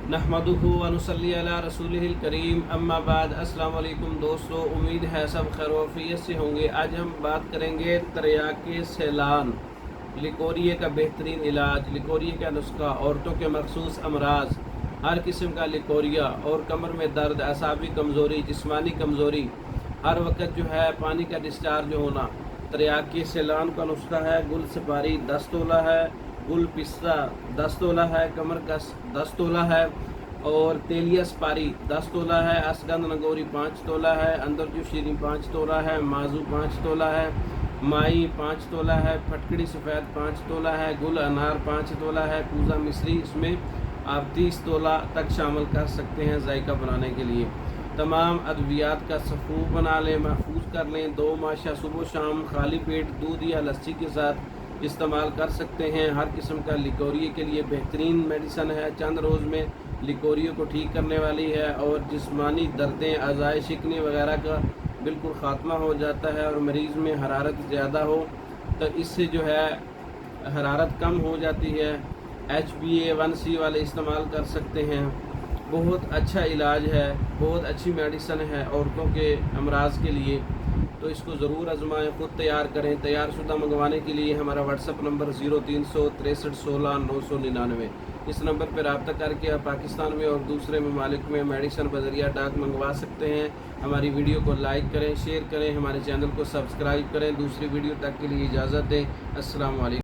नहमदुहु व नुसल्ली अला रसूलिहिल करीम अम्मा बाद। अस्सलाम वालेकुम दोस्तों, उम्मीद है सब खैर वफ़ियत से होंगे। आज हम बात करेंगे तरियाके सैलान, लिकोरिए का बेहतरीन इलाज, लिकोरिए का नुस्खा, औरतों के मखसूस अमराज, हर किस्म का लिकोरिया और कमर में दर्द, असाबी कमज़ोरी, जिस्मानी कमज़ोरी, हर वक्त जो है पानी का डिस्चार्ज होना। तरियाके सैलान का नुस्खा है गुल सुपारी 10 तोला है, गुल पिस्ता 10 तोला है, कमर कस 10 तोला है और तेलिया सुपारी 10 तोला है, असगंध नगोरी 5 तोला है, अंदर जो शीरी 5 तोला है, माजू 5 तोला है, माई 5 तोला है, फटकड़ी सफ़ेद 5 तोला है, गुल अनार 5 तोला है, पूजा मिश्री इसमें आप 30 तोला तक शामिल कर सकते हैं जायका बनाने के लिए। तमाम अद्वियात का सफ़ूफ बना लें, महफूज कर लें। 2 माशा सुबह शाम खाली पेट दूध या लस्सी के साथ इस्तेमाल कर सकते हैं। हर किस्म का लिकोरिए के लिए बेहतरीन मेडिसन है, चंद रोज़ में लिकोरिए को ठीक करने वाली है और जिस्मानी दर्दें, अज़ाए शिकनी वगैरह का बिल्कुल ख़ात्मा हो जाता है। और मरीज़ में हरारत ज़्यादा हो तो इससे जो है हरारत कम हो जाती है। HbA1c वाले इस्तेमाल कर सकते हैं। बहुत अच्छा इलाज है, बहुत अच्छी मेडिसन है औरतों के अमराज के लिए, तो इसको ज़रूर आजमाएं, ख़ुद तैयार करें। तैयार शुदा मंगवाने के लिए हमारा व्हाट्सअप नंबर 0363 16 999, इस नंबर पर रब्ता करके आप पाकिस्तान में और दूसरे ममालिक में मेडिसन बज़रिया डाक मंगवा सकते हैं। हमारी वीडियो को लाइक करें, शेयर करें, हमारे चैनल को सब्सक्राइब करें। दूसरी वीडियो तक के लिए इजाज़त दें। अस्सलाम वालेकुम।